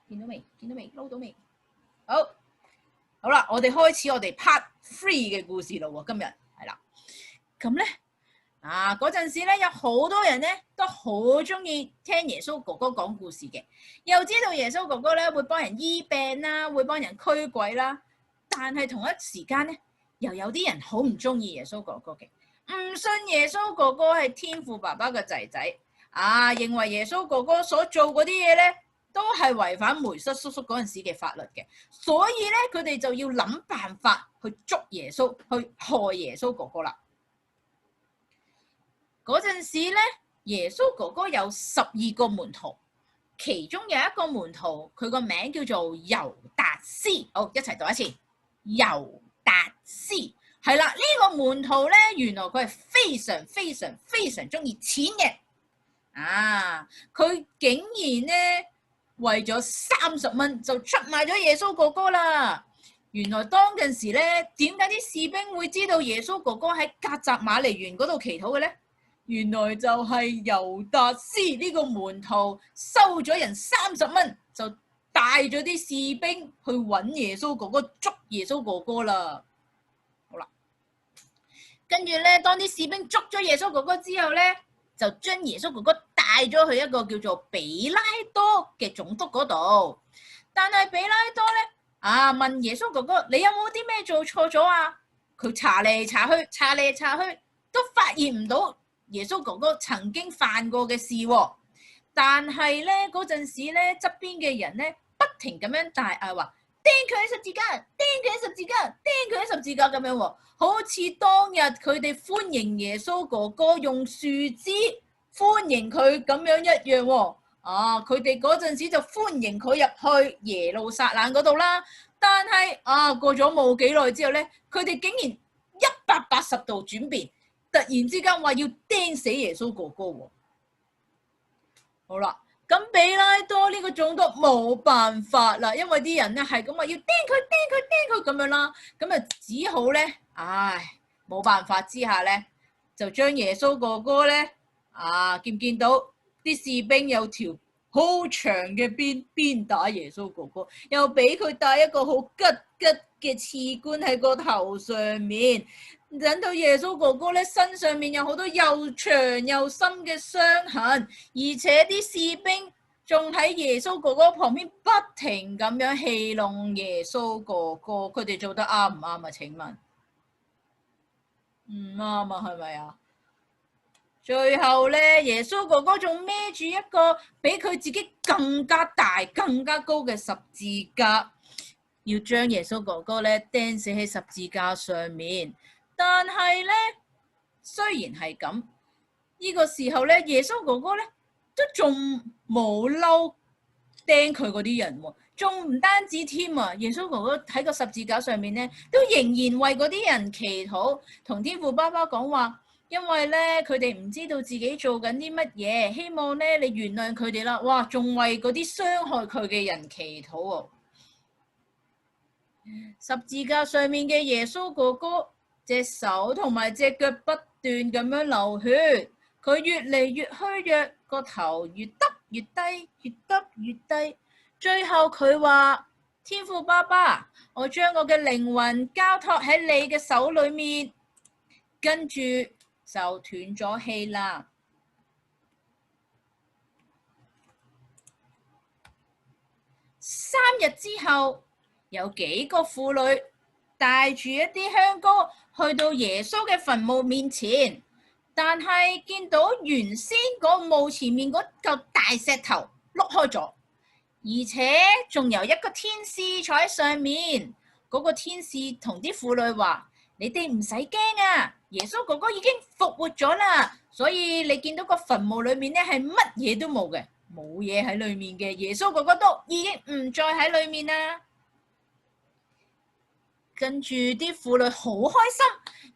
見到未？見到未？撈到未？好啦，我哋開始我哋 Part 3嘅故事啦喎，今日係啦。咁咧嗰陣時咧，有好多人咧都好中意聽耶穌哥哥講故事嘅，又知道耶穌哥哥咧會幫人醫病啦，會幫人驅鬼啦。但係同一時間咧，又有啲人好唔中意耶穌哥哥嘅，唔信耶穌哥哥係天父爸爸嘅仔仔認為耶穌哥哥所做嗰啲嘢咧，都係違反梅瑟叔叔嗰陣時嘅法律嘅，所以咧佢哋就要諗辦法去捉耶穌，去害耶穌哥哥啦。嗰陣時咧，耶穌哥哥有12個門徒，其中有一個門徒，佢個名叫做猶達斯。好，一齊讀一次，猶達斯。係啦，呢個門徒咧，原來佢係非常非常非常中意錢嘅。佢竟然咧為咗30蚊就出賣咗耶穌哥哥啦。原來當陣時咧，點解啲士兵會知道耶穌哥哥喺革責瑪利園嗰度祈禱嘅咧？原來就係猶達斯呢個門徒收咗人30蚊，就帶咗啲士兵去揾耶穌哥哥，捉耶穌哥哥啦。好啦，跟住咧，當啲士兵捉咗耶穌哥哥之後咧，就將耶穌哥哥帶咗去一個叫做比拉多嘅總督嗰度。但係比拉多咧問耶穌哥哥：你有冇啲咩做錯咗啊？佢查嚟查去，查嚟查去，都發現唔到耶穌哥哥曾經犯過嘅事喎。但係咧嗰陣時咧，側邊嘅人咧不停咁樣大嗌話：釘佢喺十字架，釘佢喺十字架，釘佢喺十字架咁樣喎。好似當日佢哋歡迎耶穌哥哥用樹枝歡迎佢咁樣一樣喎。佢哋嗰陣時就歡迎佢入去耶路撒冷嗰度啦。但係過咗冇幾耐之後咧，佢哋竟然180度轉變，突然之間話要釘死耶穌哥哥喎。好啦，咁比拉多呢個總督冇辦法啦，因為啲人咧係咁話要釘佢咁樣啦，咁啊只好咧，冇辦法之下咧，就將耶穌哥哥咧，見唔見到啲士兵有條好長嘅鞭打耶穌哥哥，又俾佢戴一個好吉嘅刺冠喺個頭上面，等到耶穌哥哥咧身上面有好多又長又深嘅傷痕，而且啲士兵仲喺耶穌哥哥旁邊不停咁樣戲弄耶穌哥哥，佢哋做得啱唔啱啊？請問唔啱啊？係咪啊？最後咧，耶穌哥哥仲孭住一個比佢自己更加大、更加高嘅十字架，要將耶穌哥哥咧釘死喺十字架上面。但係咧，雖然係咁，呢個時候咧，耶穌哥哥咧都仲冇嬲釘佢嗰啲人喎，仲唔單止添啊！耶穌哥哥喺個十字架上面咧，都仍然為嗰啲人祈禱，同天父爸爸講話。因為咧，佢哋唔知道自己做緊啲乜嘢，希望咧你原諒佢哋啦。哇，仲為嗰啲傷害佢嘅人祈禱喎。十字架上面嘅耶穌哥哥，隻手同埋隻腳不斷咁樣流血，佢越嚟越虛弱，個頭越耷越低，越耷越低。最後佢話：天父爸爸，我將我嘅靈魂交託喺你嘅手裏面。跟住就斷咗氣啦。3日之後，有幾個婦女帶住一啲香膏去到耶穌嘅墳墓面前，但係見到原先嗰墓前面嗰嚿大石頭碌開咗，而且仲有一個天使坐喺上面。嗰個天使同啲婦女話：你哋唔使驚啊！耶穌哥哥已經復活咗啦，所以你見到個墳墓裏面咧係乜嘢都冇嘅，冇嘢喺裏面嘅。耶穌哥哥都已經唔再喺裏面啦。跟住啲婦女好開心，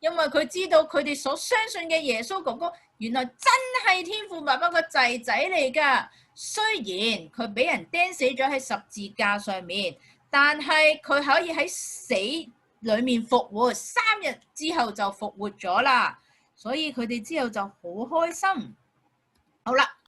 因為佢知道佢哋所相信嘅耶穌哥哥原來真係天父爸爸個仔仔嚟噶。雖然佢俾人釘死咗喺十字架上面，但係佢可以喺死裏面復活，3日之後就復活咗啦，所以佢哋之後就好開心。好啦。